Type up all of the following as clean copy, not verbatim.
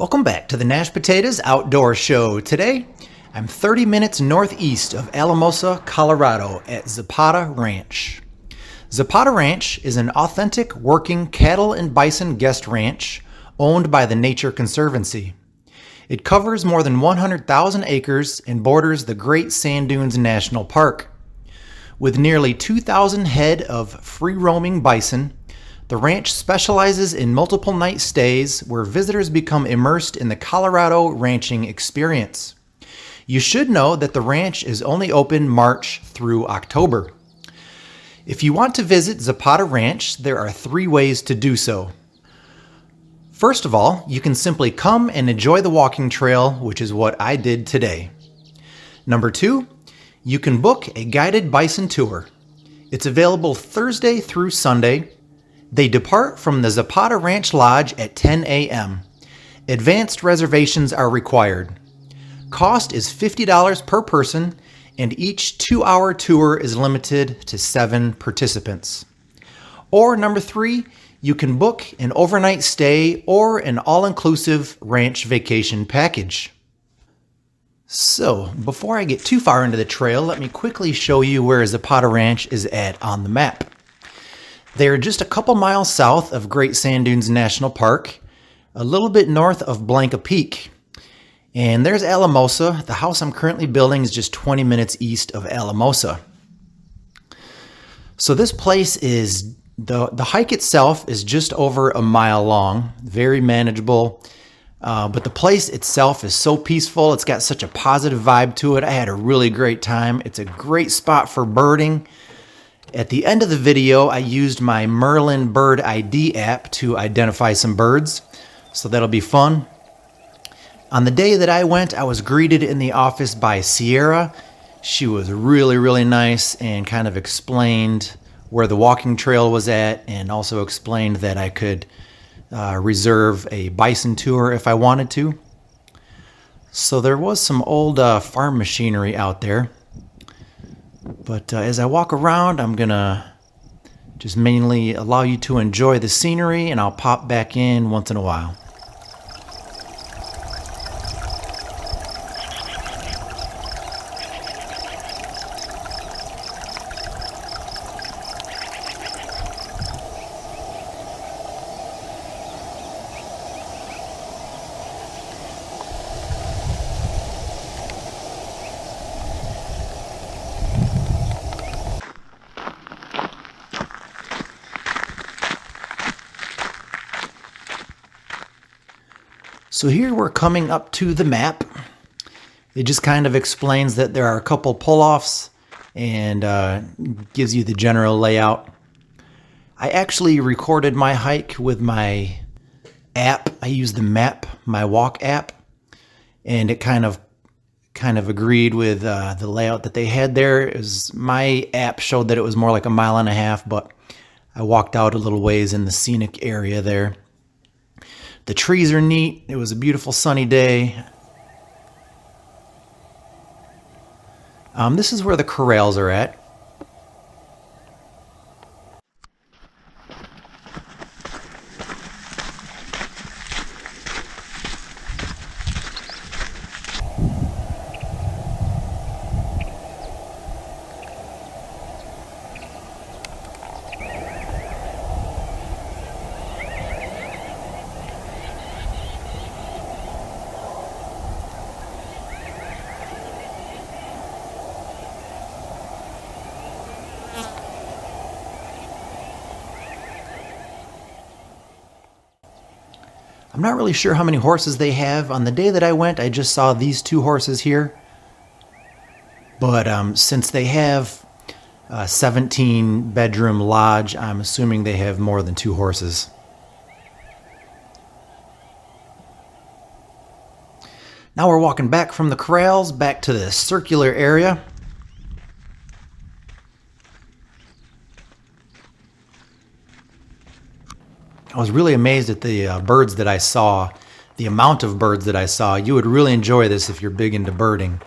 Welcome back to the Nash Potatoes Outdoor Show. Today, I'm 30 minutes northeast of Alamosa, Colorado at Zapata Ranch. Zapata Ranch is an authentic working cattle and bison guest ranch owned by the Nature Conservancy. It covers more than 100,000 acres and borders the Great Sand Dunes National Park. With nearly 2,000 head of free-roaming bison, the ranch specializes in multiple night stays where visitors become immersed in the Colorado ranching experience. You should know that the ranch is only open March through October. If you want to visit Zapata Ranch, there are 3 ways to do so. First of all, you can simply come and enjoy the walking trail, which is what I did today. Number 2, you can book a guided bison tour. It's available Thursday through Sunday. They depart from the Zapata Ranch Lodge at 10 a.m. Advanced reservations are required. Cost is $50 per person, and each 2-hour tour is limited to 7 participants. Or number 3, you can book an overnight stay or an all-inclusive ranch vacation package. So, before I get too far into the trail, let me quickly show you where Zapata Ranch is at on the map. They are just a couple miles south of Great Sand Dunes National Park, a little bit north of Blanca Peak. And there's Alamosa. The house I'm currently building is just 20 minutes east of Alamosa. So this place is, the hike itself is just over a mile long, very manageable. But the place itself is so peaceful. It's got such a positive vibe to it. I had a really great time. It's a great spot for birding. At the end of the video, I used my Merlin Bird ID app to identify some birds, so that'll be fun. On the day that I went, I was greeted in the office by Sierra. She was really nice and kind of explained where the walking trail was at, and also explained that I could reserve a bison tour if I wanted to. So there was some old farm machinery out there. But as I walk around, I'm gonna just mainly allow you to enjoy the scenery, and I'll pop back in once in a while. So here we're coming up to the map. It just kind of explains that there are a couple pull-offs and gives you the general layout. I actually recorded my hike with my app. I use the map, my walk app, and it kind of agreed with the layout that they had there. My app showed that it was more like 1.5 miles, but I walked out a little ways in the scenic area there. The trees are neat. It was a beautiful sunny day. This is where the corrals are at. I'm not really sure how many horses they have. On the day that I went, I just saw these 2 horses here. But since they have a 17-bedroom lodge, I'm assuming they have more than 2 horses. Now we're walking back from the corrals, back to the circular area. I was really amazed at the birds that I saw, the amount of birds that I saw. You would really enjoy this if you're big into birding.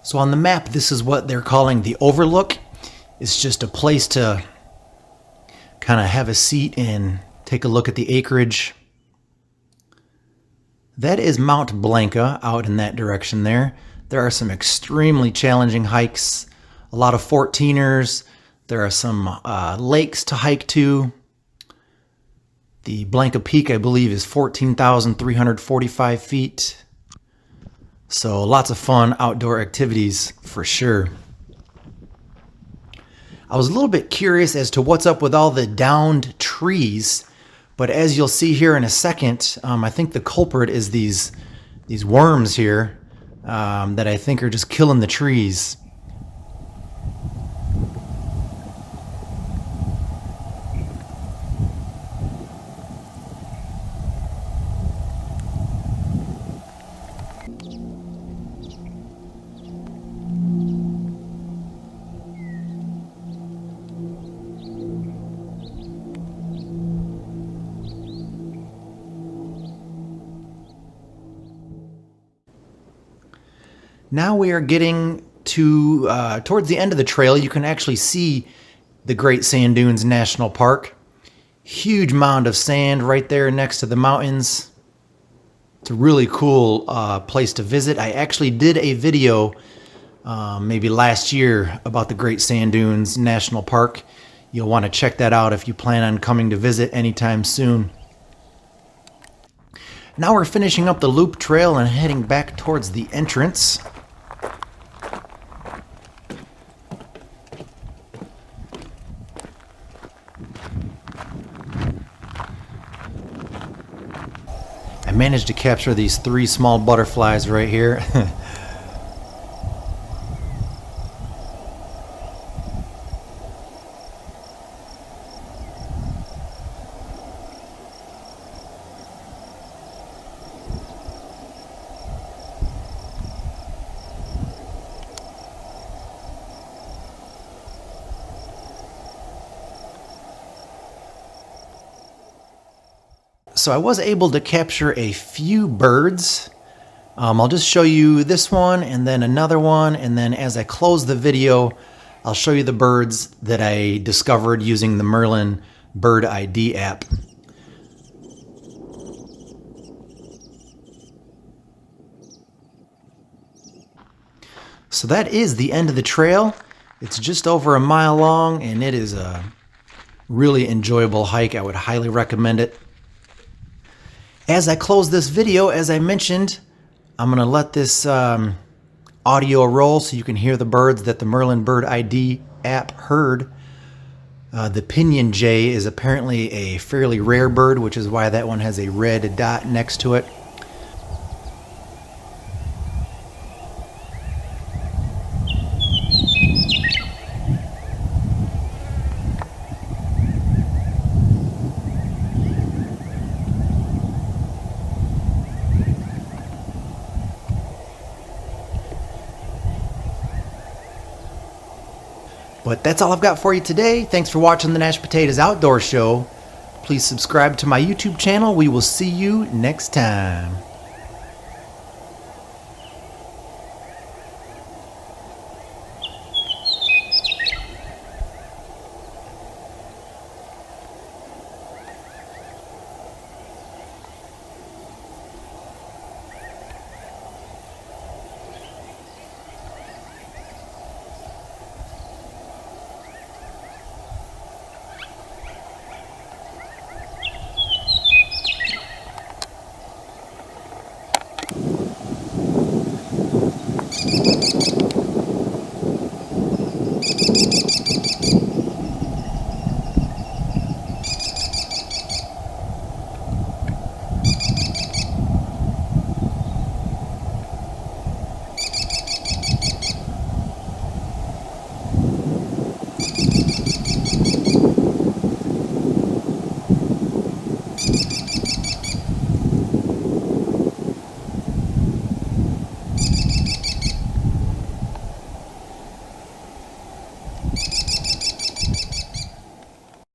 So on the map, this is what they're calling the Overlook. It's just a place to kind of have a seat and take a look at the acreage. That is Mount Blanca out in that direction there. There are some extremely challenging hikes, a lot of 14ers. There are some lakes to hike to. The Blanca Peak, I believe, is 14,345 feet. So lots of fun outdoor activities for sure. I was a little bit curious as to what's up with all the downed trees, but as you'll see here in a second, I think the culprit is these worms here that I think are just killing the trees. Now we are getting to towards the end of the trail. You can actually see the Great Sand Dunes National Park. Huge mound of sand right there next to the mountains. It's a really cool place to visit. I actually did a video maybe last year about the Great Sand Dunes National Park. You'll want to check that out if you plan on coming to visit anytime soon. Now we're finishing up the loop trail and heading back towards the entrance. I managed to capture these 3 small butterflies right here. So I was able to capture a few birds. I'll just show you this one and then another one, and then as I close the video, I'll show you the birds that I discovered using the Merlin Bird ID app. So that is the end of the trail. It's just over a mile long, and it is a really enjoyable hike. I would highly recommend it. As I close this video, as I mentioned, I'm going to let this audio roll so you can hear the birds that the Merlin Bird ID app heard. The Pinion Jay is apparently a fairly rare bird, which is why that one has a red dot next to it. But that's all I've got for you today. Thanks for watching the Nash Potatoes Outdoor Show. Please subscribe to my YouTube channel. We will see you next time.